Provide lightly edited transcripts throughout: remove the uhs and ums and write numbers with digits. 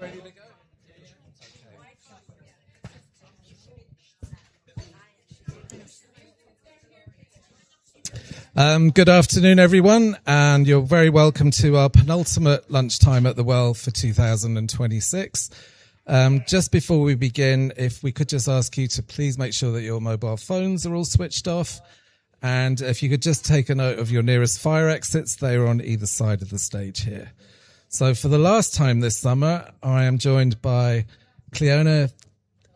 Ready to go? Good afternoon, everyone, and you're very welcome to our penultimate lunchtime at the Well for 2026. Just before we begin, if we could just ask you to please make sure that your mobile phones are all switched off, and if you could just take a note of your nearest fire exits, they are on either side of the stage here. So for the last time this summer, I am joined by Caoimhe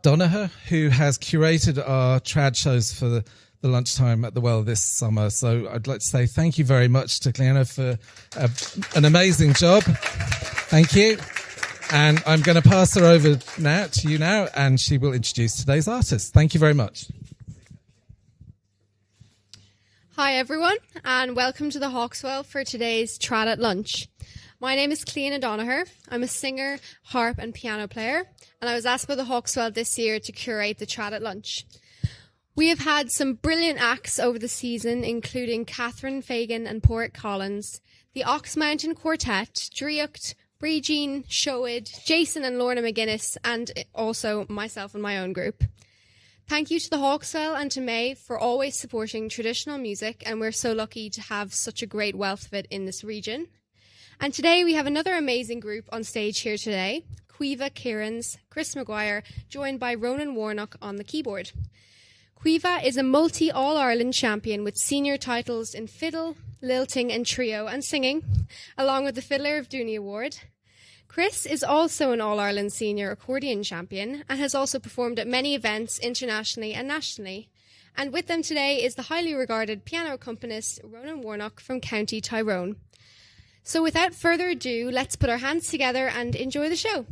Kearins, who has curated our trad shows for the lunchtime at the Well this summer. So I'd like to say thank you very much to Caoimhe for an amazing job. Thank you. And I'm going to pass her over to you now, and she will introduce today's artist. Thank you very much. Hi everyone, and welcome to the Hawkswell for today's Trad at Lunch. My name is Caoimhe Kearins. I'm a singer, harp and piano player, and I was asked by the Hawkswell this year to curate the Trad at Lunch. We have had some brilliant acts over the season, including Catherine Fagan and Porrick Collins, the Ox Mountain Quartet, Driocht, Breegeen, Shoid, Jason and Lorna McGuinness, and also myself and my own group. Thank you to the Hawkswell and to May for always supporting traditional music, and we're so lucky to have such a great wealth of it in this region. And today we have another amazing group on stage here today, Caoimhe Kearins, Chris Maguire, joined by Ronan Warnock on the keyboard. Caoimhe is a multi-All-Ireland champion with senior titles in fiddle, lilting and trio and singing, along with the Fiddler of Dooney Award. Chris is also an All-Ireland senior accordion champion and has also performed at many events internationally and nationally. And with them today is the highly regarded piano accompanist Ronan Warnock from County Tyrone. So without further ado, let's put our hands together and enjoy the show.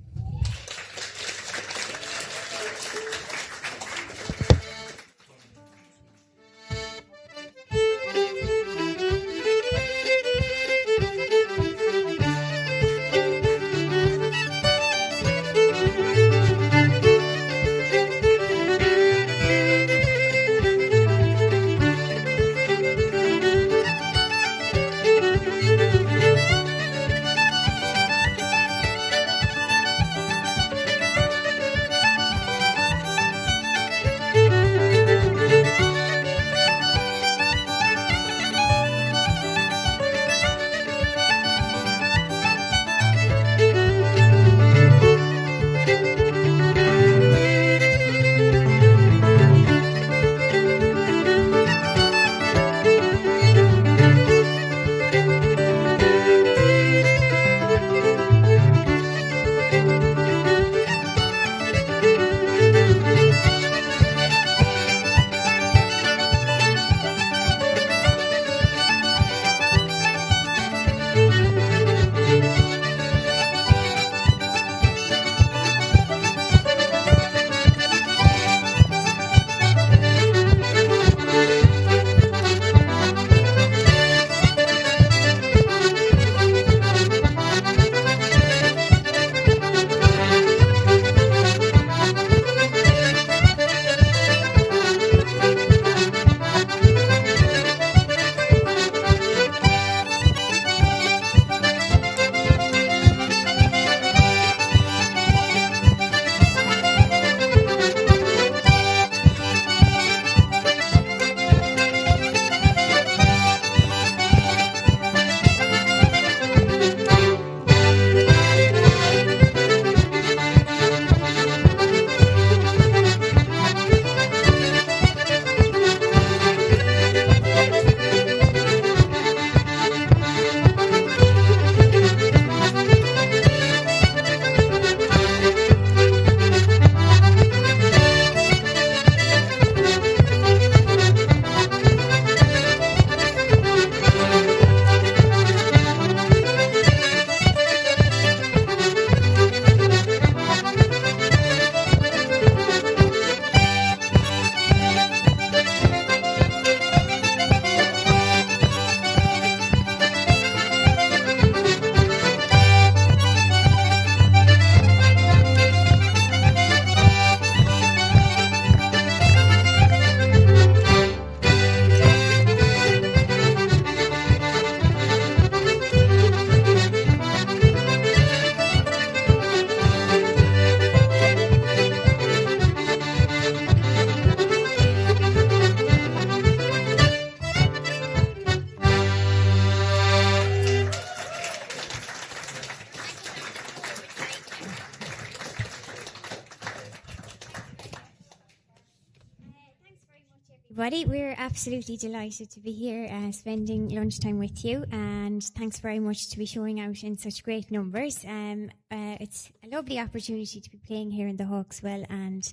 everybody. We're absolutely delighted to be here spending lunchtime with you, and thanks very much to be showing out in such great numbers. It's a lovely opportunity to be playing here in the Hawkswell, and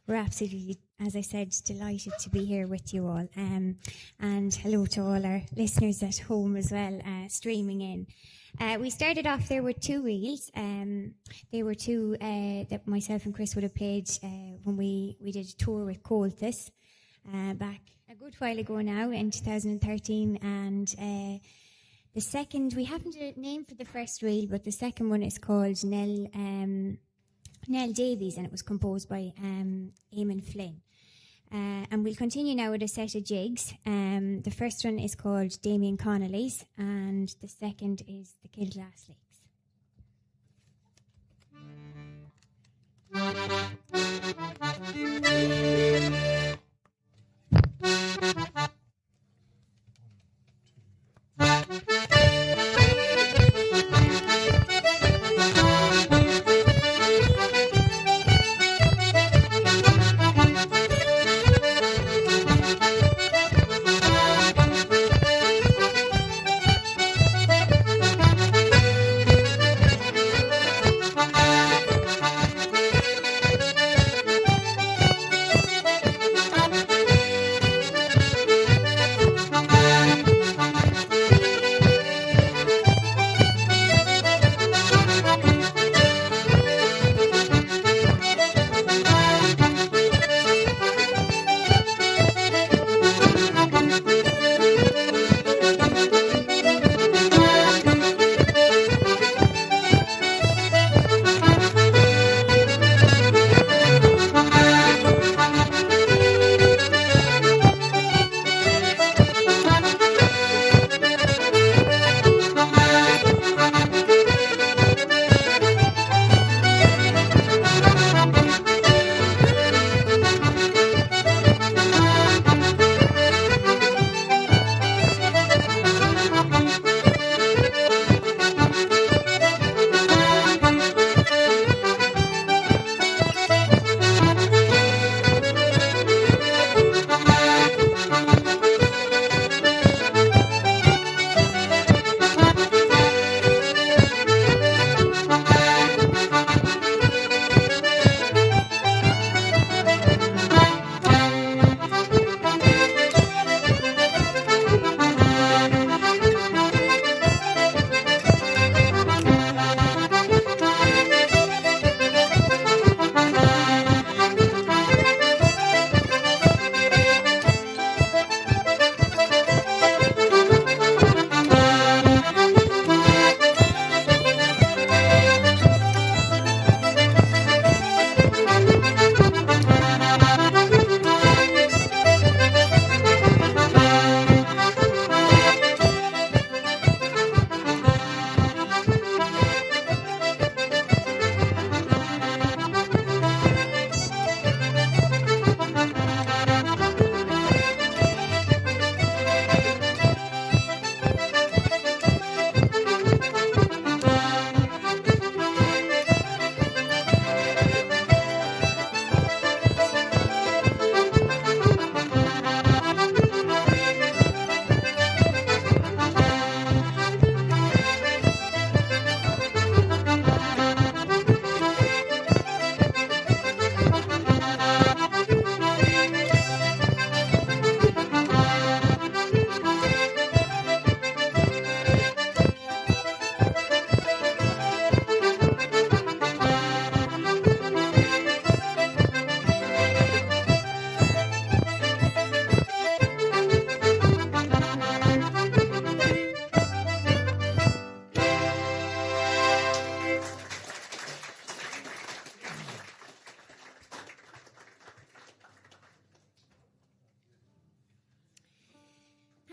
we're absolutely, as I said, delighted to be here with you all. And hello to all our listeners at home as well, streaming in. We started off there with two reels. They were two that myself and Chris would have played when we did a tour with Comhaltas back a good while ago now in 2013. And the second, we haven't a name for the first reel, but the second one is called Nell Davies, and it was composed by Eamon Flynn. And we'll continue now with a set of jigs. The first one is called Damien Connolly's, and the second is the Kildglass Lakes.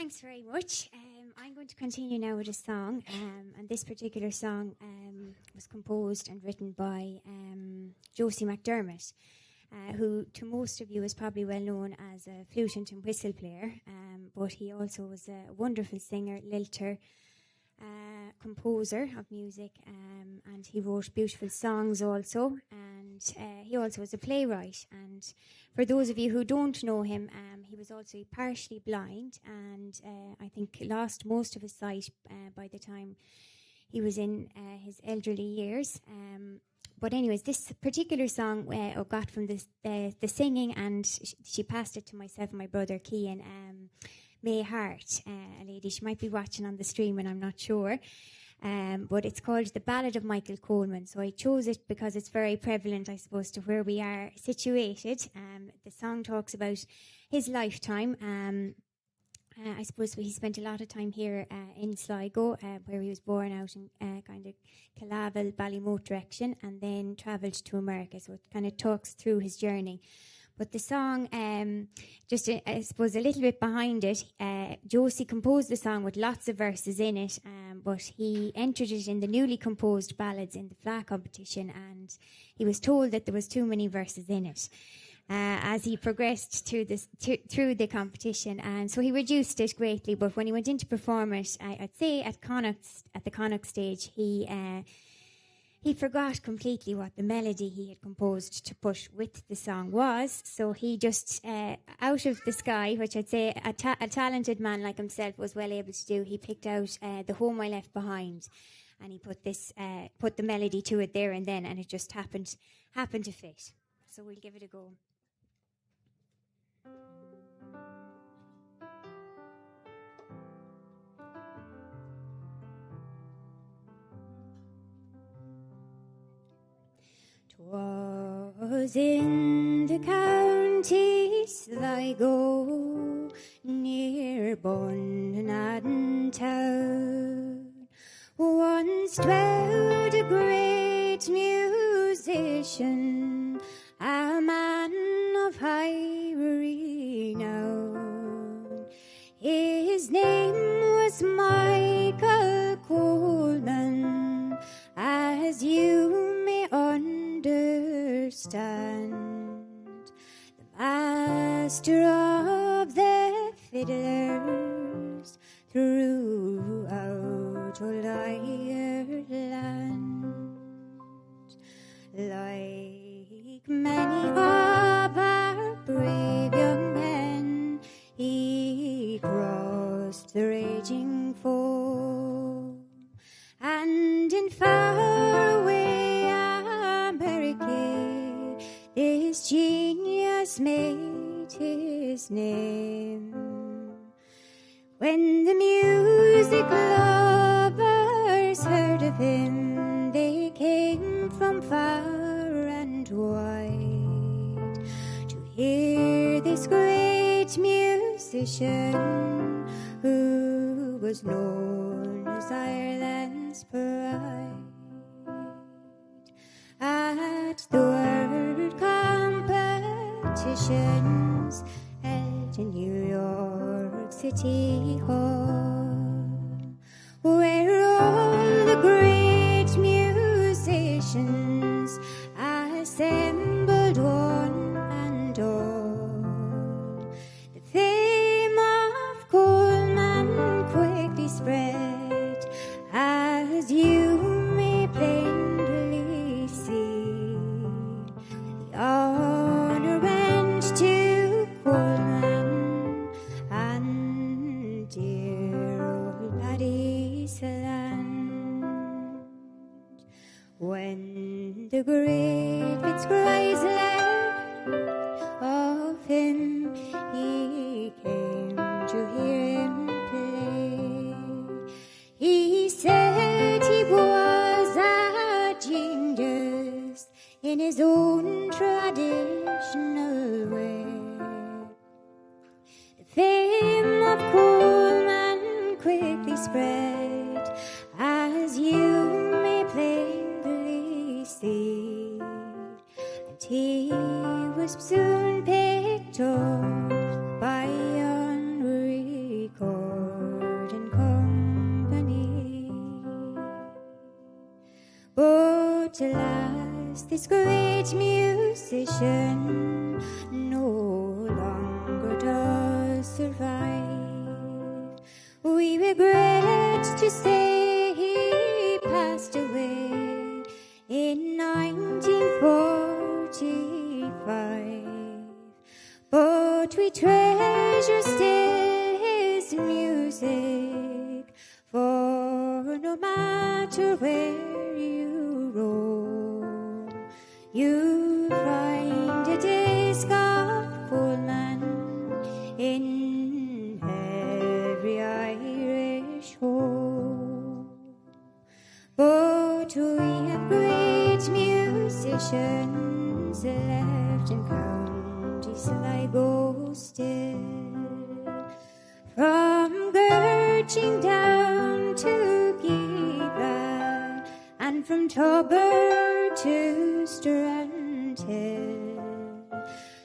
Thanks very much. I'm going to continue now with a song, and this particular song was composed and written by Josie McDermott, who to most of you is probably well known as a flute and whistle player, but he also was a wonderful singer, lilter, composer of music, and he wrote beautiful songs also, and he also was a playwright. And for those of you who don't know him, he was also partially blind, and I think lost most of his sight by the time he was in his elderly years. But anyways, this particular song I got from the singing, and she passed it to myself and my brother Cian, May Hart, a lady. She might be watching on the stream, and I'm not sure. But it's called The Ballad of Michael Coleman. So I chose it because it's very prevalent, I suppose, to where we are situated. The song talks about his lifetime. I suppose he spent a lot of time here in Sligo, where he was born out in kind of Calavel, Ballymote direction, and then travelled to America. So it kind of talks through his journey. But the song, I suppose, a little bit behind it, Josie composed the song with lots of verses in it, but he entered it in the newly composed ballads in the Fleadh competition, and he was told that there was too many verses in it. As he progressed through the competition, and so he reduced it greatly. But when he went in to perform it, I'd say at the Connacht stage, he forgot completely what the melody he had composed to put with the song was. So he just, out of the sky, which I'd say a talented man like himself was well able to do, he picked out The Home I Left Behind, and he put the melody to it there and then, and it just happened to fit. So we'll give it a go. 'Twas in the county Sligo, near Bunnaden town, once dwelled a great musician, a man of high renown. His name was Michael Coleman, as you may understand, the master of the fiddlers throughout all Ireland. Like many of our brave young men, he crossed the raging foam, and in faraway America this genius made his name. When the music lovers heard of him, they came from far and wide to hear this great musician, who was known as Ireland's pride. At the World Competitions held in New York City Hall, where all the great musicians assembled one and all, the fame of Coleman quickly spread, as you may plainly see. The honor went to Coleman and dear old Paddy's land. When the great Fitzroy's learned of him, he came to hear him play. He said he was a genius in his own traditional way. The fame of Coleman quickly spread, as you may plainly see, and he was soon picked up by yon recording company. But alas, this great musician no longer does survive. We regret to say he passed away in 1945, but we treasure where you roam, you'll find a disc of coalman in every Irish home. But we have great musicians left in County Sligo still, from Gerching down to Giva, and from Tubber to Strandhill.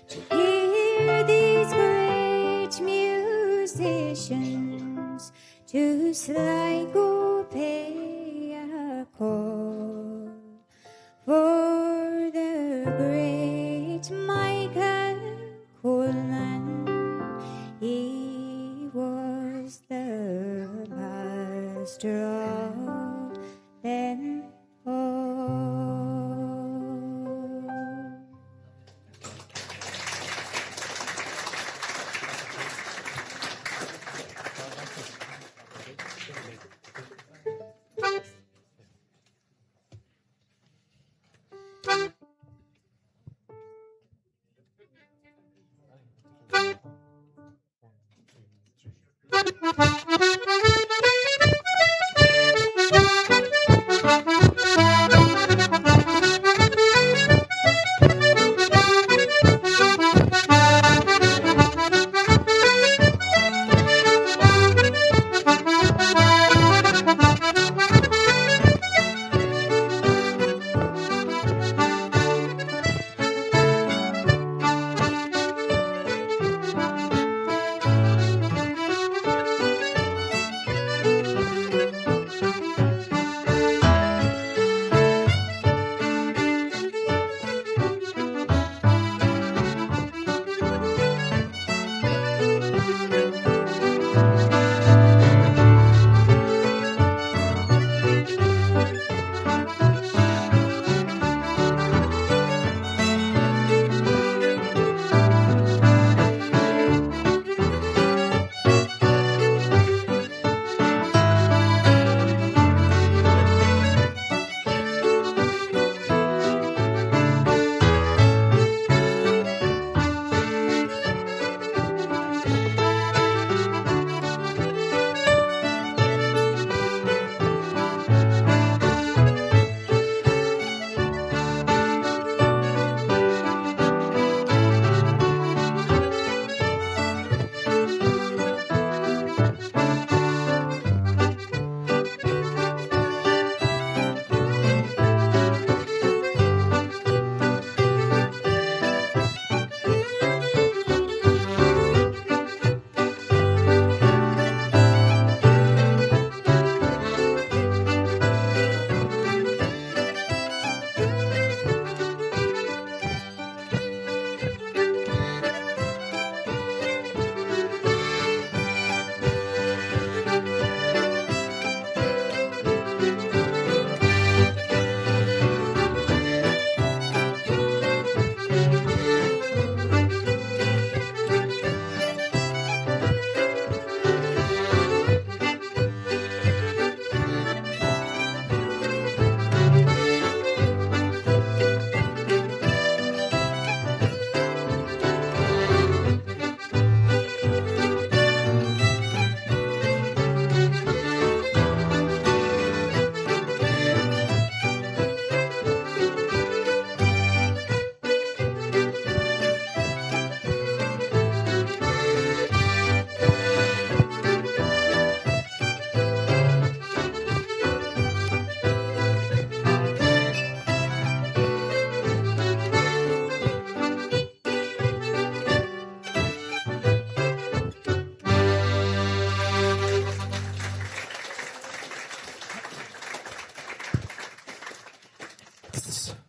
To hear these great musicians, to Sligo pay a call. For the great Michael Coleman, he was the master of them all.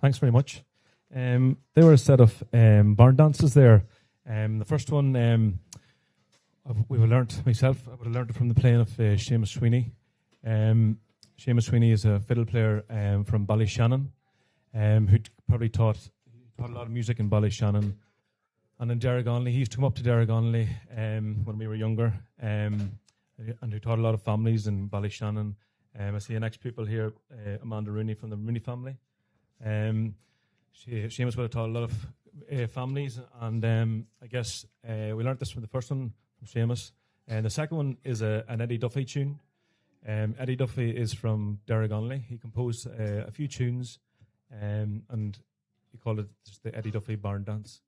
Thanks very much. There were a set of barn dances there. The first one we would have learnt myself. I would have learnt it from the playing of Seamus Sweeney. Seamus Sweeney is a fiddle player from Ballyshannon, who probably taught a lot of music in Ballyshannon. And in Derrygonley, he used to come up to Derrygonley when we were younger, and who taught a lot of families in Ballyshannon I see an ex-pupil here, Amanda Rooney from the Rooney family. Seamus would have taught a lot of families, and I guess we learnt this from the first one from Seamus. And the second one is an Eddie Duffy tune. Eddie Duffy is from Derrygonnelly. He composed a few tunes, and he called it just the Eddie Duffy Barn Dance.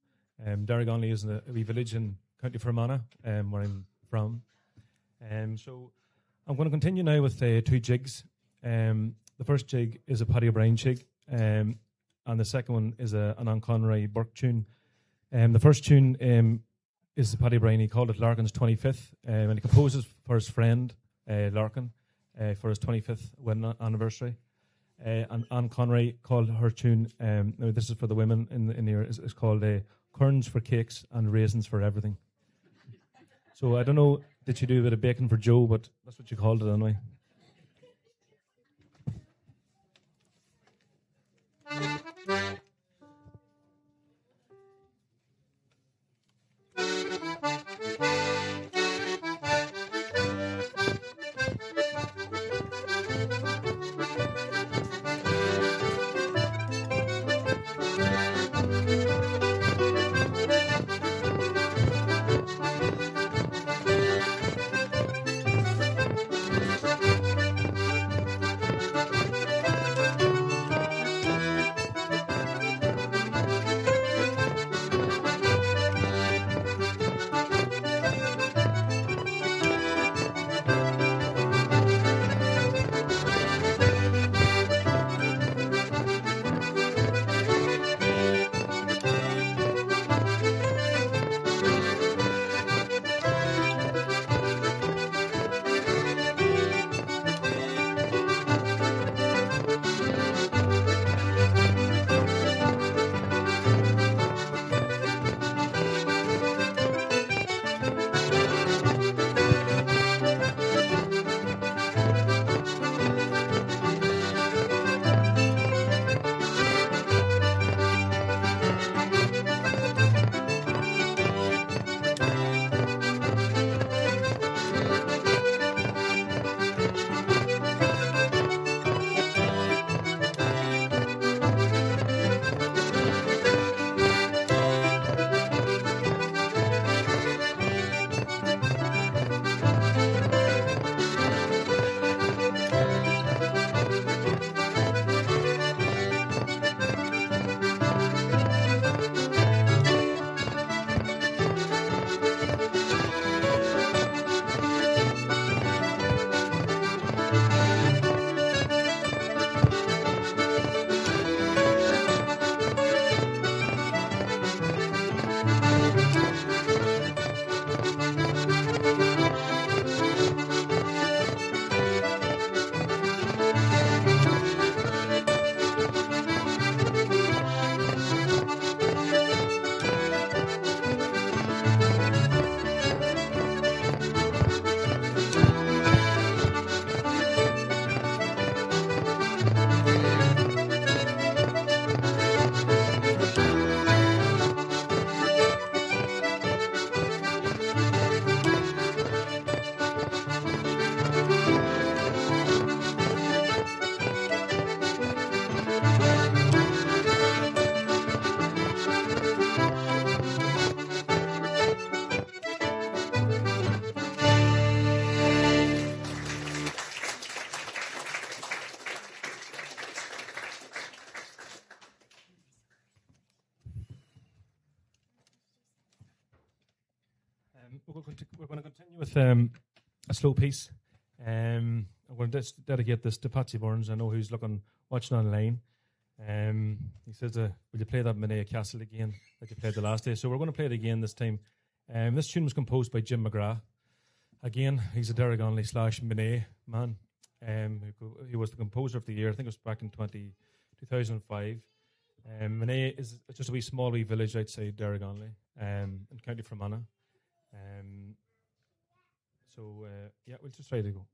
Derrygonnelly is a wee village in County Fermanagh, where I'm from. So I'm going to continue now with two jigs. The first jig is a Paddy O'Brien jig, and the second one is an Conroy Burke tune. The first tune is the Paddy O'Brien. He called it Larkin's 25th, and he composes for his friend Larkin for his 25th wedding anniversary. And Anne Conroy called her tune, now this is for the women in here, it's called Curns for Cakes and Raisins for Everything. So I don't know, did you do a bit of bacon for Joe, but that's what you called it anyway. We're going to continue with a slow piece. I'm going to dedicate this to Patsy Burns. I know who's watching online. He says, will you play that Manet Castle again that you played the last day? So we're going to play it again this time. This tune was composed by Jim McGrath. Again, he's a Derrygonnelly / Manet man. He was the composer of the year. I think it was back in 2005. Manet is just a small village outside Derrygonnelly in County Fermanagh. We'll just try to go.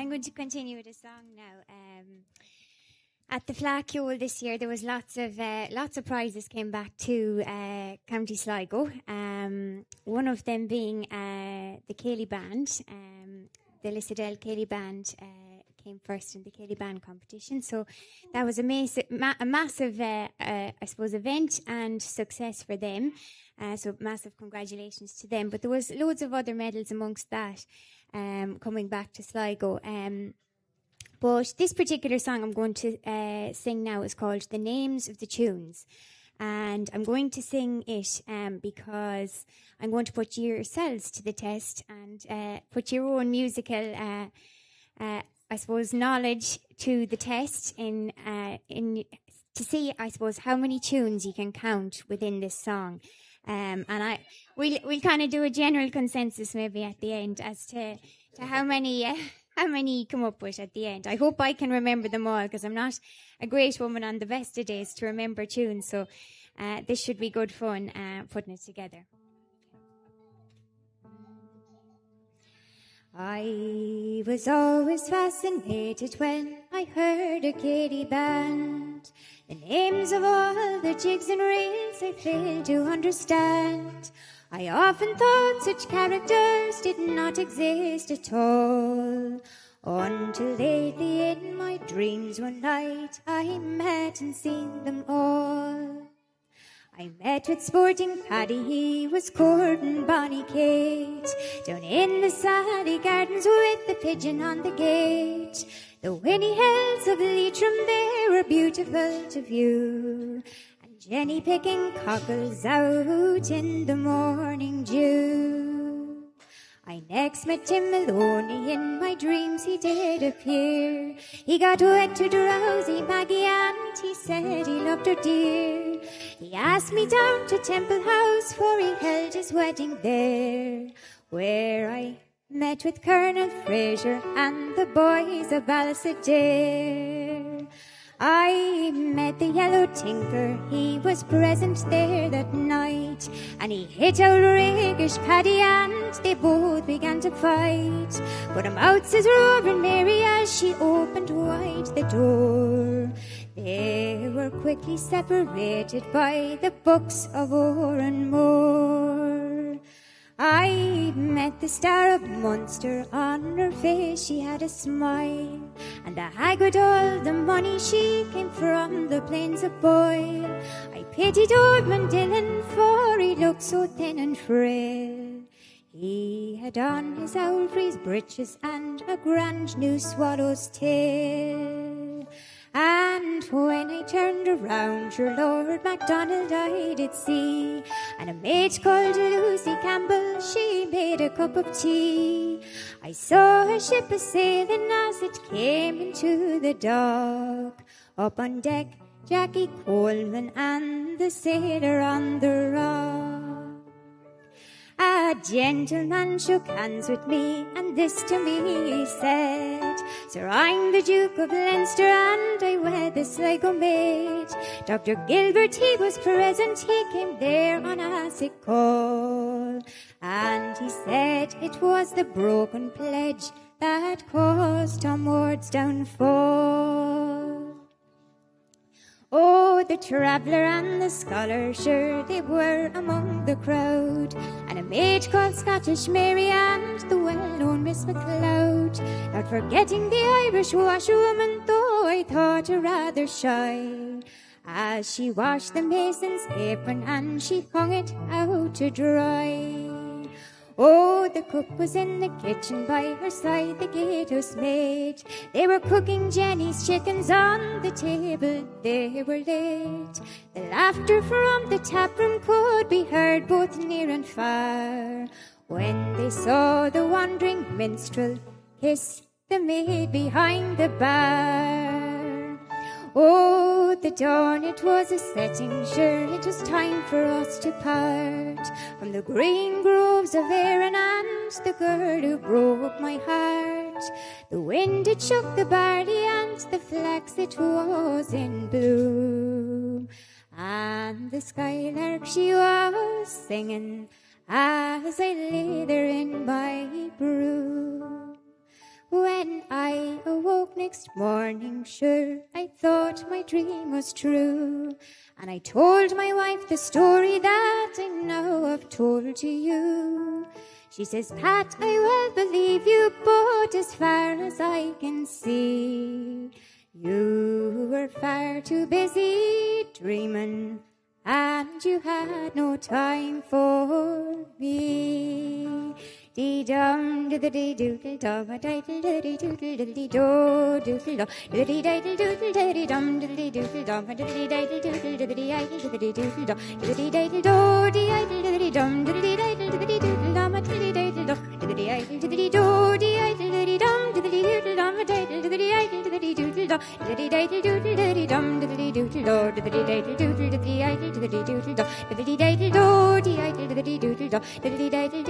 I'm going to continue with a song now. At the Fleadh this year, there was lots of prizes came back to County Sligo. One of them being the céilí band. The Lissadell céilí band came first in the céilí band competition. So that was a massive, I suppose, event and success for them. So massive congratulations to them. But there was loads of other medals amongst that coming back to Sligo. But this particular song I'm going to sing now is called The Names of the Tunes. And I'm going to sing it because I'm going to put yourselves to the test and put your own musical, I suppose, knowledge to the test in to see, I suppose, how many tunes you can count within this song. And we'll kind of do a general consensus maybe at the end as to how many you come up with at the end. I hope I can remember them all because I'm not a great woman on the best of days to remember tunes. So this should be good fun putting it together. I was always fascinated when I heard a céilí band. The names of all the jigs and reels I failed to understand. I often thought such characters did not exist at all, until lately in my dreams one night I met and seen them all. I met with sporting Paddy, he was courting bonny Kate, down in the Sally Gardens with the pigeon on the gate. The winnie hills of Leitrim, they were beautiful to view, and Jenny picking cockles out in the morning dew. I next met Tim Maloney, in my dreams he did appear. He got wet to drowsy Maggie and he said he loved her dear. He asked me down to Temple House, for he held his wedding there, where I met with Colonel Fraser and the boys of Ballymote. I met the yellow tinker, he was present there that night, and he hit out Riggish Paddy and they both began to fight. But out says Reverend Mary as she opened wide the door. They were quickly separated by the books of Oranmore. I met the Star of Munster, on her face she had a smile, and the hag with all the money she came from the plains of Boyle. I pitied old Mundillan, for he looked so thin and frail. He had on his owl frieze breeches and a grand new swallow's tail. And when I turned around, your Lord MacDonald I did see, and a maid called Lucy Campbell, she made a cup of tea. I saw a ship a-sailing as it came into the dock. Up on deck, Jackie Coleman and the sailor on the rock. A gentleman shook hands with me, and this to me he said, Sir, I'm the Duke of Leinster, and I wed the Sligo maid. Dr. Gilbert, he was present, he came there on a sick call, and he said it was the broken pledge that caused Tom Ward's downfall. Oh, the traveller and the scholar, sure they were among the crowd, and a maid called Scottish Mary and the well-known Miss MacLeod, not forgetting the Irish washerwoman, though I thought her rather shy, as she washed the mason's apron and she hung it out to dry. Oh, the cook was in the kitchen, by her side the gatehouse maid. They were cooking Jenny's chickens on the table, they were late. The laughter from the taproom could be heard both near and far, when they saw the wandering minstrel kiss the maid behind the bar. Oh, the dawn it was a-setting, sure it was time for us to part from the green groves of Erin and the girl who broke my heart. The wind it shook the barley and the flax it was in bloom, and the skylark she was singing as I lay there in my broom. When I awoke next morning, sure, I thought my dream was true. And I told my wife the story that I now have told to you. She says, Pat, I well believe you, but as far as I can see, you were far too busy dreaming, and you had no time for me. Dee dum do the dee doodle dum a diddle diddy doodle diddly do doodle dum diddly diddle doodle diddy dum diddly doodle dum a diddly diddle doodle diddly idle diddly doodle dum diddly diddle do dee idle diddly dum diddly diddle diddly doodle dum a diddly diddle dum diddly idle diddly do dee idle diddly dum diddly doodle dum a diddle diddly idle diddly doodle dum diddly diddle doodle diddly dum diddly doodle do diddly diddle doodle diddly idle diddly doodle dum diddly diddle do dee idle diddly doodle dum diddly diddle doodle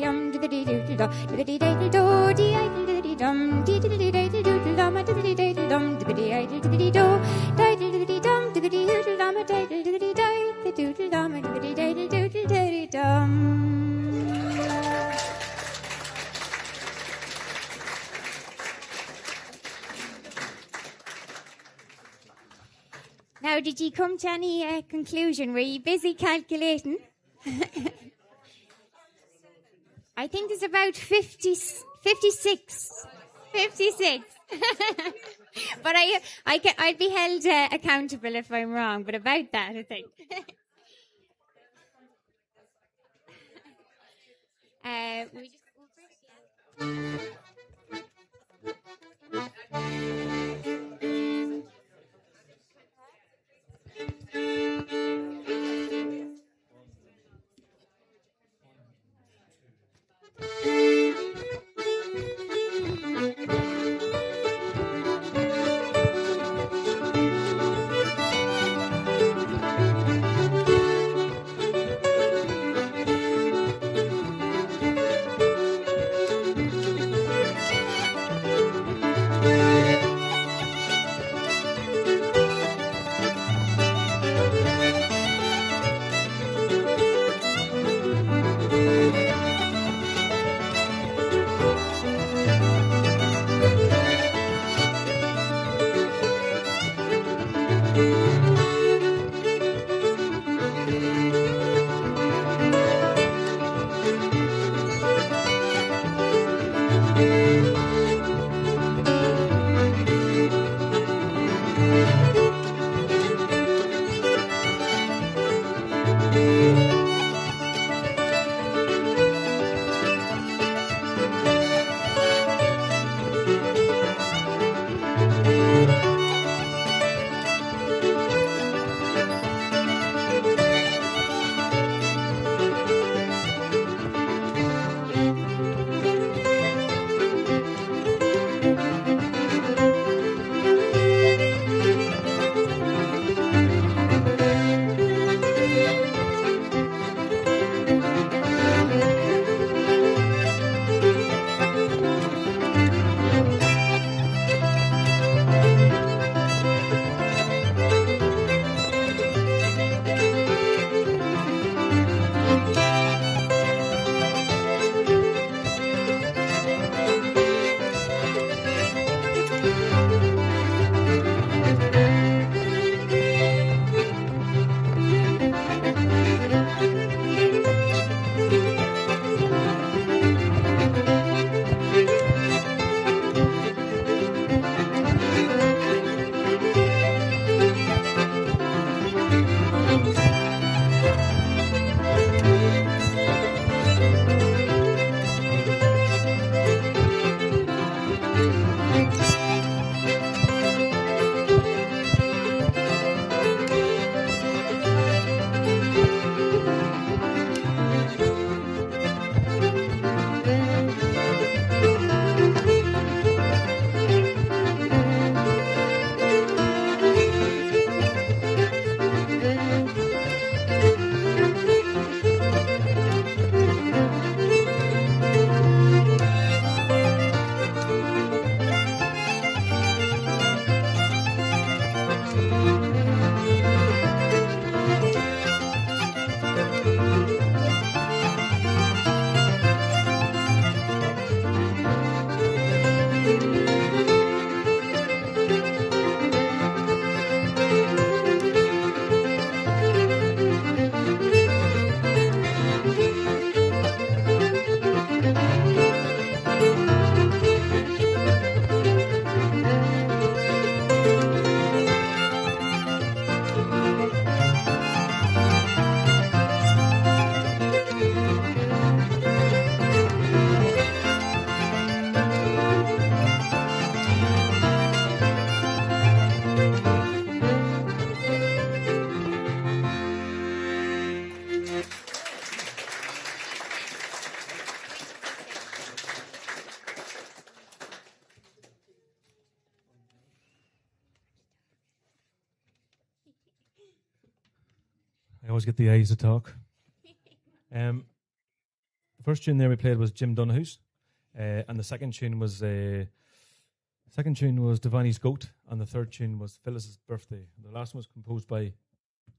diddly diddly doodle dum diddly diddle do dee idle diddly dum diddly diddle doodle dum diddly diddle dum diddly idle diddly do diddle diddly dum diddly doodle dum diddle diddly diddle doodle dum diddly diddle doodle diddly dum. Now, did you come to any conclusion? Were you busy calculating? I think there's about 56. 56. But I'd be held accountable if I'm wrong, but about that, I think. We just I always get the eyes to talk. The first tune there we played was Jim Donahue's, and the second tune was Devani's Goat, and the third tune was Phyllis's Birthday. The last one was composed by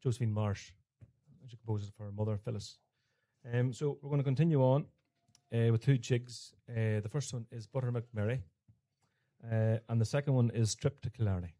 Josephine Marsh. She composes it for her mother, Phyllis. So we're going to continue on with two jigs. The first one is Buttermilk Mary, and the second one is Trip to Killarney.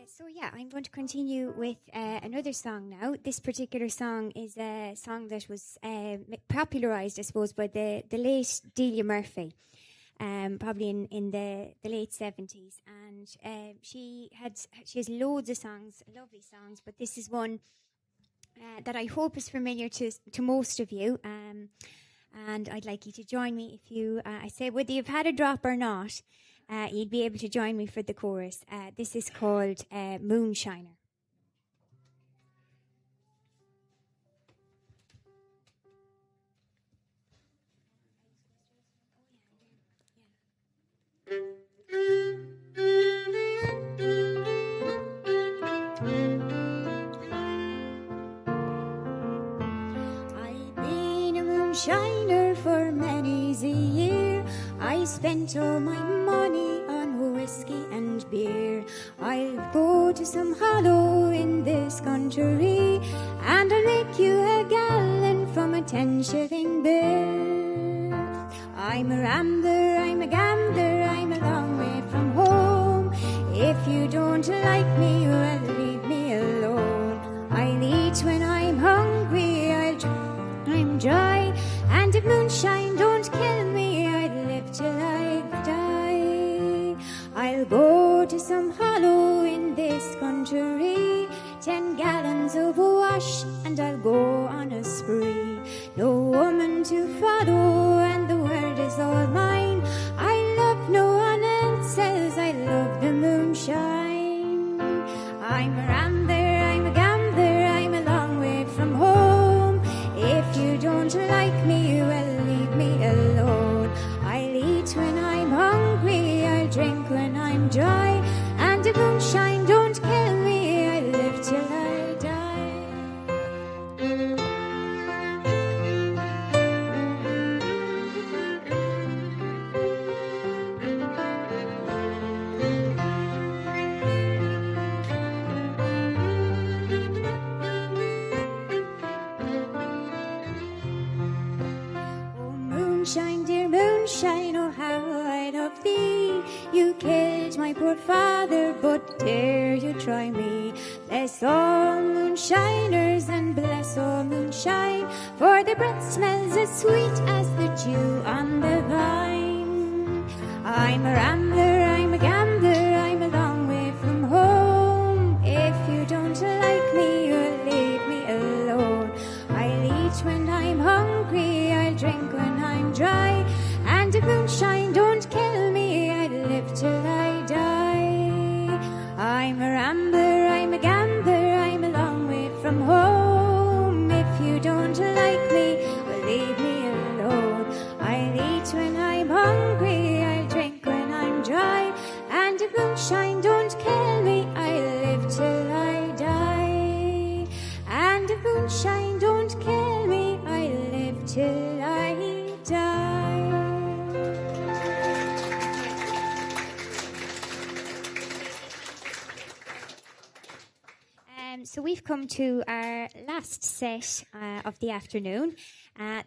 So yeah, I'm going to continue with another song now. This particular song is a song that was popularised, I suppose, by the late Delia Murphy, probably in the late 70s. And she has loads of songs, lovely songs, but this is one that I hope is familiar to most of you. And I'd like you to join me if you, I say, whether you've had a drop or not, you'd be able to join me for the chorus. This is called Moonshiner. Shiner for many's a year. I spent all my money on whiskey and beer. I'll go to some hollow in this country, and I'll make you a gallon from a 10-shilling bill. I'm a rambler, I'm a gambler, I'm a long way from home. If you don't like me, well, leave me alone. I'll eat when I'm hungry, I'll drink when I'm dry. And if moonshine don't kill me, I'd live till I die. I'll go to some hollow in this country, 10 gallons of wash, and I'll go on a spree. No woman to follow, and the world is all mine. I love no one else, as I love the moonshine. I'm a rambler, I'm a gambler, I'm a long way from home. If you don't like me, well, leave me alone. I'll eat when I'm hungry, I'll drink when I'm dry. And if moonshine don't kill me, I'll live till I die. Moonshine, dear moonshine, oh how I love thee. You killed my poor father, but dare you try me. Bless all moonshiners and bless all moonshine, for the breath smells as sweet as the dew on the vine. I'm a rambler, I'm a gambler, I'm a long way from home. If you don't like me, you'll leave me alone. I'll eat when I'm hungry, I'll drink when I'm dry. And if moonshine don't kill me, I'd live till I die. I'm a rambler, I'm a gambler, I'm a long way from home. If you don't like me, well, leave me alone. I'll eat when I'm hungry, I'll drink when I'm dry. And if moonshine don't kill me, I'll live till I die. And if moonshine don't kill me, I'll live till I die. So we've come to our last set of the afternoon.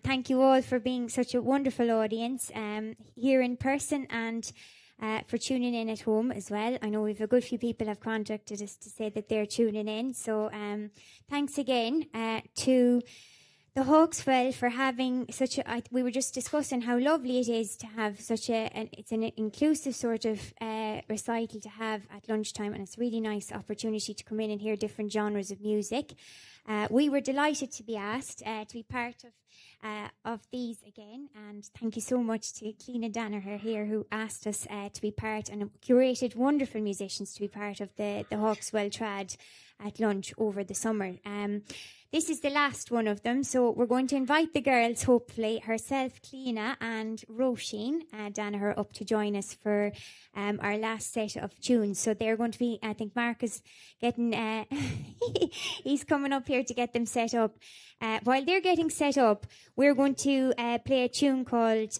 Thank you all for being such a wonderful audience here in person, and for tuning in at home as well. I know we've a good few people have contacted us to say that they're tuning in. So thanks again to the Hawkswell for having such a, we were just discussing how lovely it is to have such it's an inclusive sort of recital to have at lunchtime, and it's a really nice opportunity to come in and hear different genres of music. We were delighted to be asked to be part of these again, and thank you so much to Cliona Danaher here, who asked us to be part and curated wonderful musicians to be part of the Hawkswell Trad at lunch over the summer. This is the last one of them, so we're going to invite the girls, hopefully, herself, Cliona, and Roisin Danaher up to join us for our last set of tunes. So they're going to be, I think Mark is getting, he's coming up here to get them set up. While they're getting set up, we're going to play a tune called... This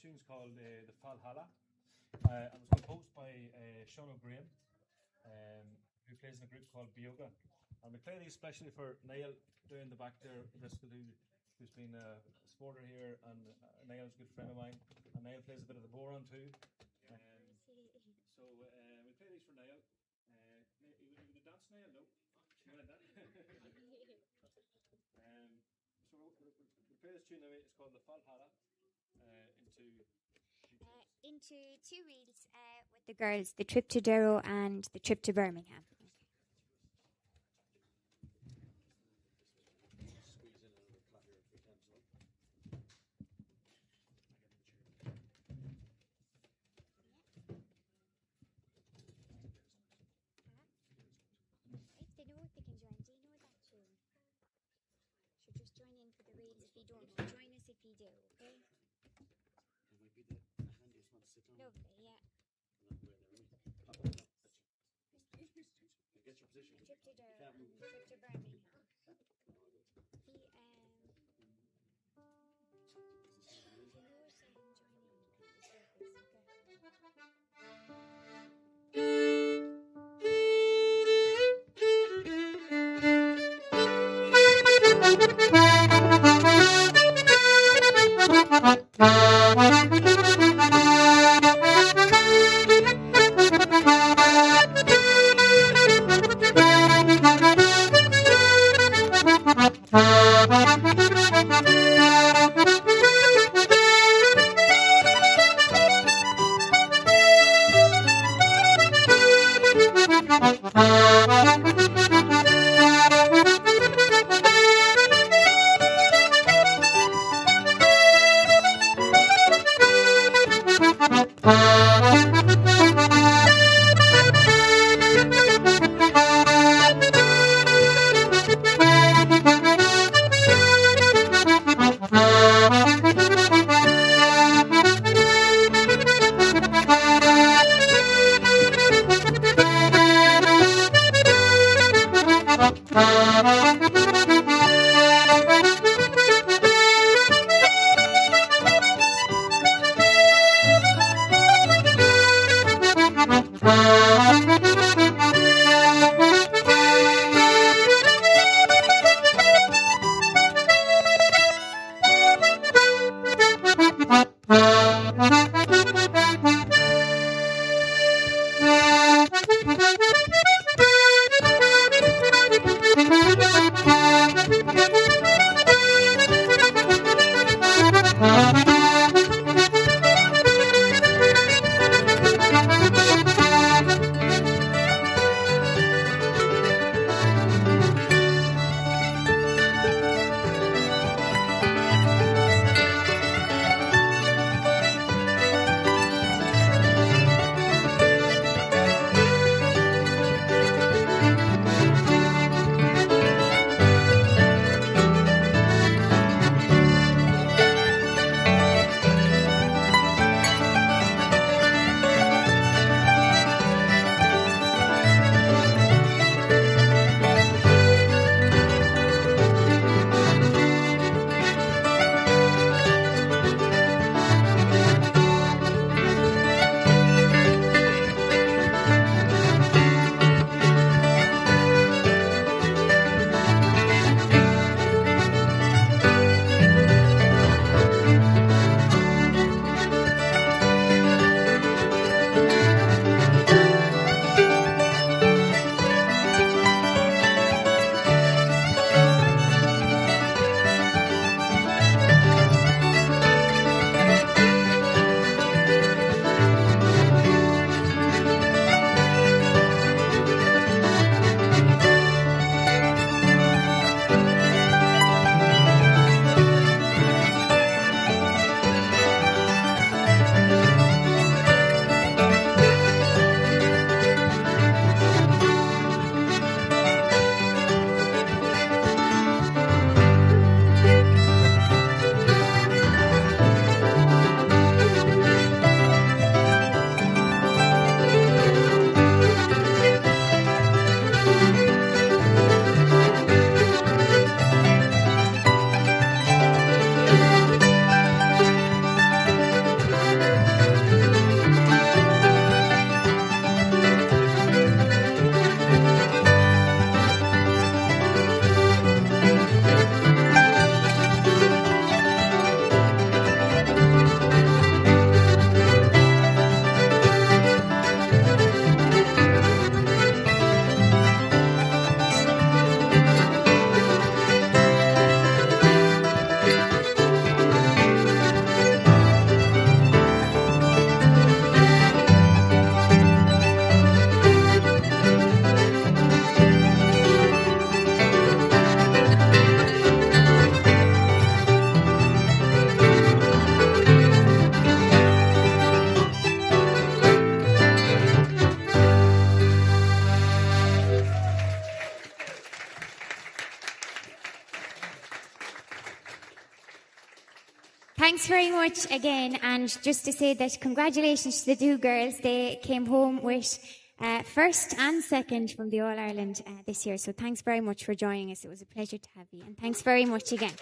tune's called the Fleadh. It was composed by Sean O'Brien, who plays in a group called Bioga. And we play these especially for Niall down the back there, who's been a supporter here, and Niall's a good friend of mine. And Niall plays a bit of the bodhrán too. So we play these for Niall. You want to dance, Niall? No? You want to dance? So we'll play this tune now. It's called the Fleadh into two reels with the girls, the trip to Durrow and the trip to Birmingham. Join us if you do, okay? Lovely, yeah. Get your position. Trip to Durham, trip to Birmingham. Thanks very much again. And just to say that congratulations to the two girls. They came home with first and second from the All-Ireland this year. So thanks very much for joining us. It was a pleasure to have you. And thanks very much again.